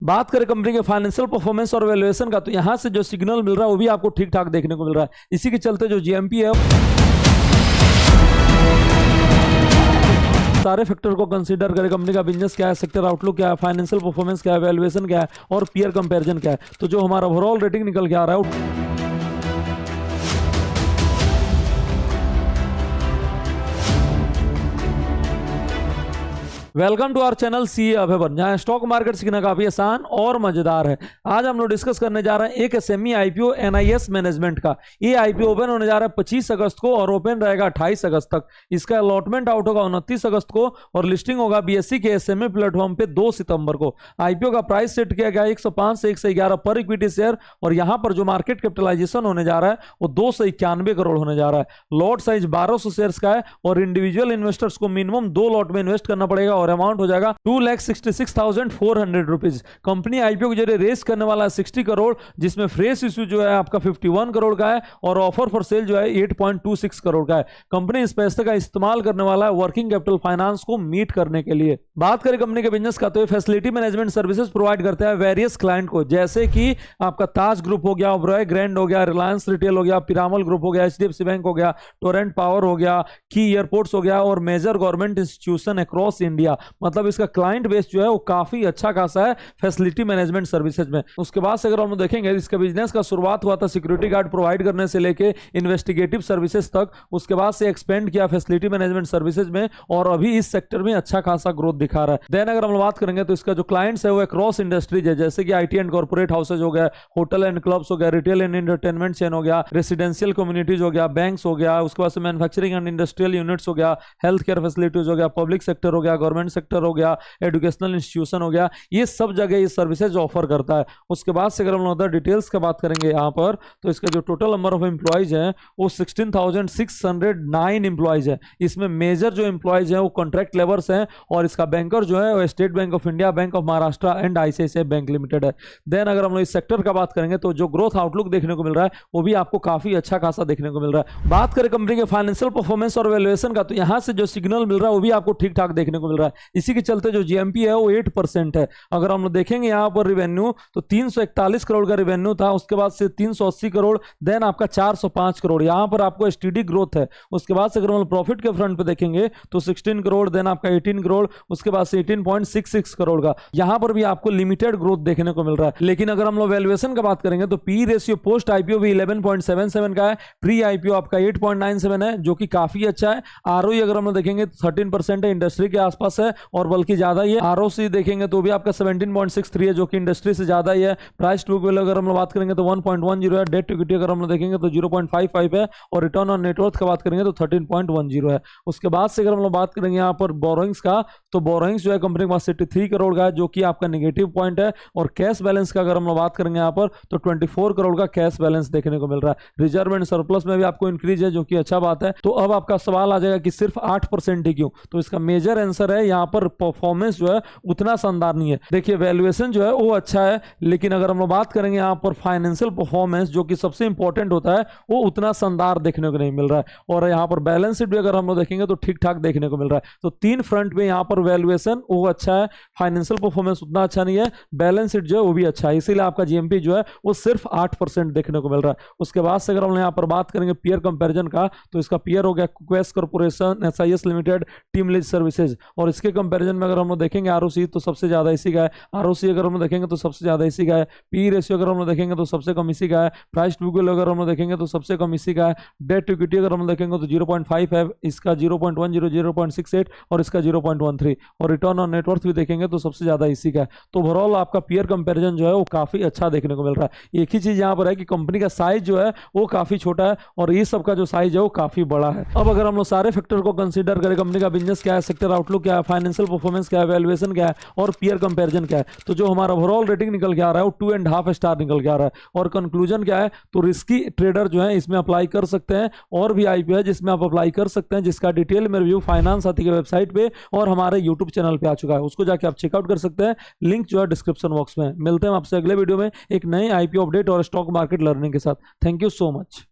बात करें कंपनी के फाइनेंशियल परफॉर्मेंस और वैल्यूएशन का, तो यहां से जो सिग्नल मिल रहा है वो भी आपको ठीक ठाक देखने को मिल रहा है। इसी के चलते जो जीएमपी है सारे फैक्टर को कंसीडर करें, कंपनी का बिजनेस क्या है, सेक्टर आउटलुक क्या है, फाइनेंशियल परफॉर्मेंस क्या है, वैल्यूएशन क्या है और पीयर कंपैरिजन क्या है, तो जो हमारा ओवरऑल रेटिंग निकल के आ रहा है welcome to our channel CA अभेबन, जहां स्टॉक मार्केट सीखना काफी आसान और मजेदार है। आज हम लोग डिस्कस करने जा रहे हैं एक एसएमई आईपीओ एनआईएस मैनेजमेंट का। ये आईपीओ ओपन होने जा रहा है 25 अगस्त को और ओपन रहेगा 28 अगस्त तक। इसका अलॉटमेंट आउट होगा 29 अगस्त को और लिस्टिंग होगा बीएसई के एसएमई प्लेटफॉर्म पे 2 सितंबर को। आईपीओ का प्राइस सेट किया गया 105 से 111 पर इक्विटी शेयर और यहां पर जो मार्केट कैपिटलाइजेशन होने जा रहा है वो 291 करोड़ होने जा रहा है। लॉट साइज 1200 शेयर्स का है और इंडिविजुअल इन्वेस्टर्स को मिनिमम 2 लॉट में इन्वेस्ट करना पड़ेगा और अमाउंट हो जाएगा 2,66,400 रुपीज। कंपनी आईपीओ के जरिए रेस करने वाला है 60 करोड़, जिसमें फ्रेश इश्यू जो है आपका 51 करोड़ का है और ऑफर फॉर सेल जो है 8.26 करोड़ का है। कंपनी इस पैसे का इस्तेमाल करने वाला है वर्किंग कैपिटल फाइनेंस को मीट करने के लिए। बात करें कंपनी के बिजनेस का, तो ये फैसिलिटी मैनेजमेंट सर्विसेज प्रोवाइड करता है वेरियस क्लाइंट को, जैसे कि आपका ताज ग्रुप हो गया, ओबरॉय ग्रैंड हो गया, रिलायंस रिटेल हो गया, पिरामल ग्रुप हो गया, एचडीएफसी बैंक हो गया, टोरेंट पावर हो गया, की एयरपोर्ट्स हो गया और major government institution across India. मतलब इसका क्लाइंट बेस जो है वो काफी अच्छा खासा है फैसिलिटी मैनेजमेंट सर्विसेज में। उसके बाद से अगर हम देखेंगे इसका बिजनेस का शुरुआत हुआ था सिक्योरिटी गार्ड प्रोवाइड करने से लेके इन्वेस्टिगेटिव सर्विसेज तक, उसके बाद से एक्सपेंड किया फैसिलिटी मैनेजमेंट सर्विसेज में और अभी इस सेक्टर में अच्छा खासा ग्रोथ दिखा रहा है। देन अगर हम बात करेंगे तो इसका जो क्लाइंट्स है वो अक्रॉस इंडस्ट्रीज है, जैसे कि आईटी एंड कॉर्पोरेट हाउसेज हो गया, होटल एंड क्लब्स हो गया, रिटेल एंड एंटरटेनमेंट चेन हो गया, रेसिडेंशियल कम्युनिटीज हो गया, बैंक्स हो गया, उसके बाद से मैन्युफैक्चरिंग एंड इंडस्ट्रियल यूनिट्स हो गया, हेल्थ केयर फैसिलिटीज हो गया, पब्लिक सेक्टर हो गया, गवर्नमेंट सेक्टर हो गया, एजुकेशनल इंस्टीट्यूशन हो गया, ये सब जगह ये सर्विसेज ऑफर करता है। उसके बाद से अगर हम अदर डिटेल्स की बात करेंगे यहाँ पर, तो इसका जो टोटल नंबर ऑफ एम्प्लॉइज है वो 16,609 एम्प्लॉइज है। इसमें मेजर जो एम्प्लॉइज है वो कॉन्ट्रैक्ट लेबर्स हैं और इसका बैंकर जो है वो state bank of India, bank of Maharashtra and ICICI bank limited है। देन अगर हम लोग इस सेक्टर का बात करेंगे तो जो ग्रोथ आउटलुक देखने को मिल रहा है वो भी आपको काफी अच्छा खासा देखने को मिल रहा है। बात करें कंपनी के फाइनेंशियल परफॉर्मेंस और वैल्यूएशन का, तो यहां से जो सिग्नल मिल रहा है वो भी आपको ठीक ठाक देखने को मिल रहा है। इसी के चलते जो जीएमपी है वो 8% है। अगर हम लोग देखेंगे यहाँ पर रिवेन्यू तो 341 करोड़ का रिवेन्यू था, उसके बाद से 380 करोड़, देन आपका 405 करोड़, यहाँ पर आपको स्टेडी ग्रोथ है। उसके बाद से अगर हम प्रॉफिट के फ्रंट पे देखेंगे तो 16 करोड़, देन आपका 18 करोड़, उसके बाद से 18.66 करोड़ का, यहाँ पर भी आपको लिमिटेड ग्रोथ देखने को मिल रहा है। लेकिन अगर हम लोग वैल्यूएशन का बात करेंगे तो पी रेशियो पोस्ट आईपीओ भी 11.77 का है, प्री आईपीओ आपका 8.97 है जो कि काफी अच्छा है। आरओई अगर हम लोग देखेंगे तो 13% है, इंडस्ट्री के आसपास है और बल्कि ज्यादा ही है। आरओसी देखेंगे तो भी आपका 17.63 है जो कि इंडस्ट्री से ज्यादा ही है। प्राइस टू वैल्यू अगर हम लोग बात करेंगे तो 1.10 है, डेट टू इक्विटी अगर हम लोग देखेंगे तो 0.55 है और रिटर्न ऑन नेटवर्थ का बात करेंगे तो 13.10 है। उसके बाद से अगर हम लोग बात करेंगे यहाँ पर बोरोइंग्स का, तो बोरोइंग्स जो है कंपनी के पास 83 करोड़ का है जो कि आपका नेगेटिव पॉइंट है और कैश बैलेंस का अगर हम लोग बात करेंगे यहाँ पर तो 24 करोड़ का कैश बैलेंस देखने को मिल रहा है। रिजर्व एंड सरप्लस में भी आपको इंक्रीज है जो कि अच्छा बात है। तो अब आपका सवाल आ जाएगा कि सिर्फ 8% ही क्यों, तो इसका मेजर आंसर है यहाँ पर परफॉर्मेंस जो है उतना शानदार नहीं है। देखिए वैल्यूएशन जो है वो अच्छा है, लेकिन अगर हम बात करेंगे यहाँ पर फाइनेंशियल परफॉर्मेंस जो कि सबसे इंपॉर्टेंट होता है वो उतना शानदार देखने को नहीं मिल रहा है। और यहाँ पर बैलेंस शीट भी अगर हम लोग देखेंगे तो ठीक ठाक देखने को मिल रहा है। तो 3 फ्रंट पे यहाँ पर वैल्यूएशन वो अच्छा है, फाइनेंशियल परफॉर्मेंस उतना अच्छा नहीं है, बैलेंस शीट जो है वो भी अच्छा है, इसीलिए आपका जीएमपी जो है वो सिर्फ 8% देखने को मिल रहा है। उसके बाद से अगर हम यहाँ पर बात करेंगे पीयर कंपेरिजन का, तो इसका पीयर हो गया quest corporation, SIS limited, team lease services और इसके कंपेरिजन में अगर हम लोग देखेंगे आरओसी तो सबसे ज्यादा इसी का है, आरओसी अगर हम लोग देखेंगे तो सबसे ज्यादा इसी का है, पी रेशियो अगर हम लोग देखेंगे तो सबसे कम इसी का है, प्राइस टू वैल्यू अगर हम लोग देखेंगे तो सबसे कम इसी का है, डेट टू इक्विटी अगर हम देखेंगे तो 0.5 है, इसका 0.10, 0.68 और इसका 0.13 और रिटर्न ऑन नेटवर्थ भी देखेंगे तो सबसे ज्यादा इसी का है। तो ओवरऑल आपका पीयर कंपैरिजन जो है वो काफी अच्छा देखने को मिल रहा है। एक ही चीज यहाँ पर है कि कंपनी का साइज जो है वो काफी छोटा है और ये सबका जो साइज है वो काफी बड़ा है। अब अगर हम लोग सारे फैक्टर को कंसीडर करें, कंपनी का बिजनेस क्या है, सेक्टर आउटलुक क्या है, फाइनेंशियल परफॉर्मेंस क्या है, वैल्यूएशन क्या है और पीयर कंपैरिजन क्या है, तो जो हमारा ओवरऑल रेटिंग निकल के आ रहा है वो 2.5 स्टार निकल के आ रहा है। और कंक्लूजन क्या है, तो रिस्की ट्रेडर जो है इसमें अप्लाई कर सकते हैं और भी आईपीओ है जिसमें आप अप्लाई कर सकते हैं, जिसका डिटेल में रिव्यू फाइनेंस साथी के वेबसाइट पे और हमारे यूट्यूब चैनल पे आ चुका है, उसको जाके आप चेकआउट कर सकते हैं। लिंक जो है डिस्क्रिप्शन बॉक्स में। मिलते हैं आपसे अगले वीडियो में एक नए आईपीओ अपडेट और स्टॉक मार्केट लर्निंग के साथ। Thank you so much.